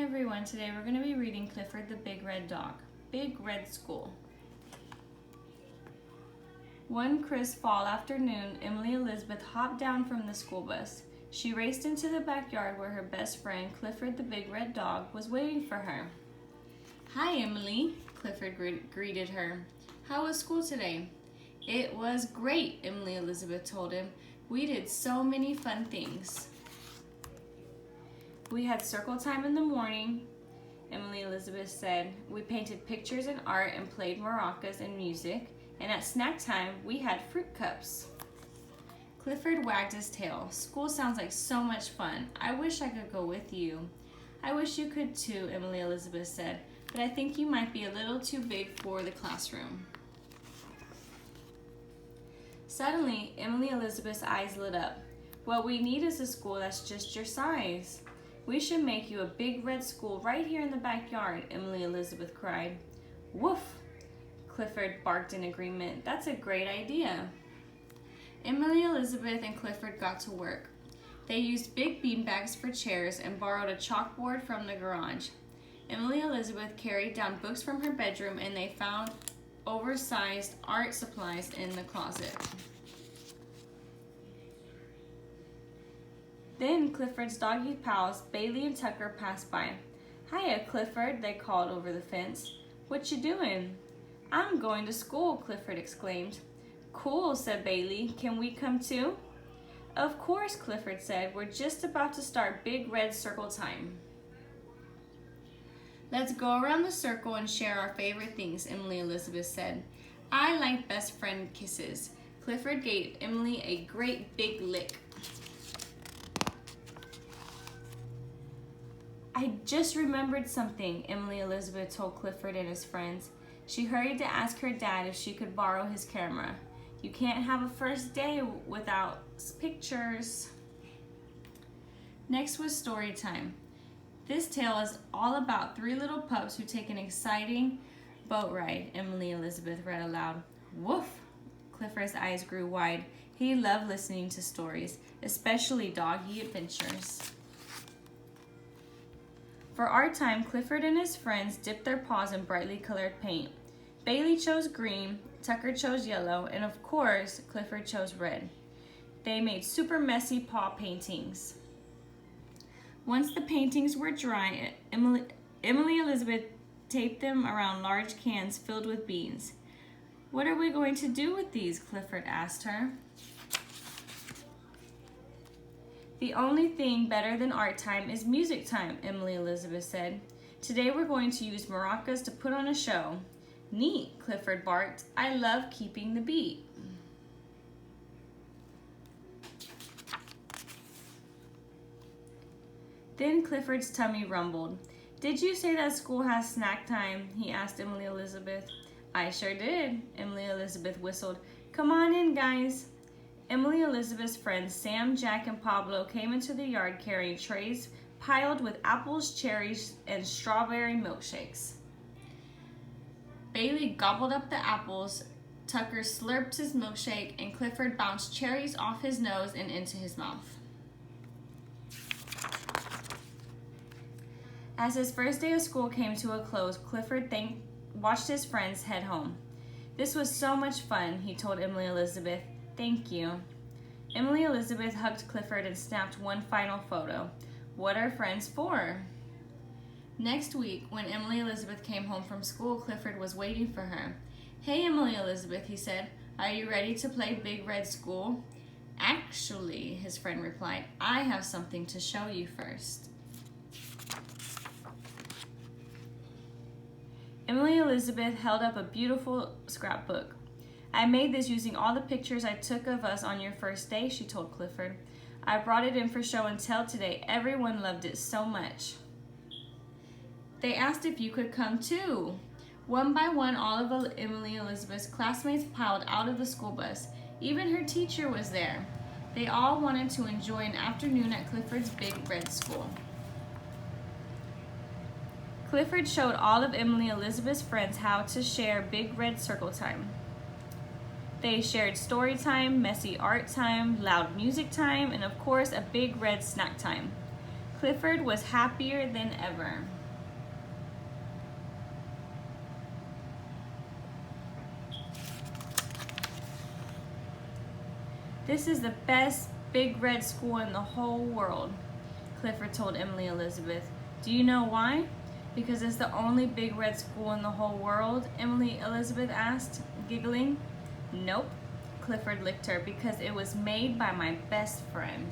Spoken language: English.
everyone, today we're going to be reading Clifford the Big Red Dog, Big Red School. One crisp fall afternoon, Emily Elizabeth hopped down from the school bus. She raced into the backyard where her best friend, Clifford the Big Red Dog, was waiting for her. "Hi, Emily," Clifford greeted her. "How was school today?" "It was great," Emily Elizabeth told him. "We did so many fun things." "We had circle time in the morning," Emily Elizabeth said. "We painted pictures and art and played maracas and music. And at snack time, we had fruit cups." Clifford wagged his tail. "School sounds like so much fun. I wish I could go with you." "I wish you could too," Emily Elizabeth said, "but I think you might be a little too big for the classroom." Suddenly, Emily Elizabeth's eyes lit up. "What we need is a school that's just your size. We should make you a big red school right here in the backyard," Emily Elizabeth cried. "Woof!" Clifford barked in agreement. "That's a great idea." Emily Elizabeth and Clifford got to work. They used big beanbags for chairs and borrowed a chalkboard from the garage. Emily Elizabeth carried down books from her bedroom, and they found oversized art supplies in the closet. Then Clifford's doggy pals, Bailey and Tucker, passed by. "Hiya, Clifford," they called over the fence. "What you doing?" "I'm going to school," Clifford exclaimed. "Cool," said Bailey. "Can we come too?" "Of course," Clifford said. "We're just about to start Big Red Circle time." "Let's go around the circle and share our favorite things," Emily Elizabeth said. "I like best friend kisses." Clifford gave Emily a great big lick. "I just remembered something," Emily Elizabeth told Clifford and his friends. She hurried to ask her dad if she could borrow his camera. "You can't have a first day without pictures." Next was story time. "This tale is all about 3 little pups who take an exciting boat ride," Emily Elizabeth read aloud. "Woof!" Clifford's eyes grew wide. He loved listening to stories, especially doggy adventures. For art time, Clifford and his friends dipped their paws in brightly colored paint. Bailey chose green, Tucker chose yellow, and of course, Clifford chose red. They made super messy paw paintings. Once the paintings were dry, Emily Elizabeth taped them around large cans filled with beans. "What are we going to do with these?" Clifford asked her. "The only thing better than art time is music time," Emily Elizabeth said. "Today we're going to use maracas to put on a show." "Neat," Clifford barked. "I love keeping the beat." Then Clifford's tummy rumbled. "Did you say that school has snack time?" he asked Emily Elizabeth. "I sure did," Emily Elizabeth whistled. "Come on in, guys." Emily Elizabeth's friends Sam, Jack, and Pablo came into the yard carrying trays piled with apples, cherries, and strawberry milkshakes. Bailey gobbled up the apples, Tucker slurped his milkshake, and Clifford bounced cherries off his nose and into his mouth. As his first day of school came to a close, Clifford watched his friends head home. "This was so much fun," he told Emily Elizabeth. "Thank you." Emily Elizabeth hugged Clifford and snapped one final photo. What are friends for? Next week, when Emily Elizabeth came home from school, Clifford was waiting for her. "Hey, Emily Elizabeth," he said. "Are you ready to play Big Red School?" "Actually," his friend replied, "I have something to show you first." Emily Elizabeth held up a beautiful scrapbook. "I made this using all the pictures I took of us on your first day," she told Clifford. "I brought it in for show and tell today. Everyone loved it so much." They asked if you could come too. One by one, all of Emily Elizabeth's classmates piled out of the school bus. Even her teacher was there. They all wanted to enjoy an afternoon at Clifford's Big Red School. Clifford showed all of Emily Elizabeth's friends how to share Big Red Circle time. They shared story time, messy art time, loud music time, and of course a big red snack time. Clifford was happier than ever. This is the best big red school in the whole world, Clifford told Emily Elizabeth. Do you know why? Because it's the only big red school in the whole world, Emily Elizabeth asked, giggling. Nope, Clifford licked her, because it was made by my best friend.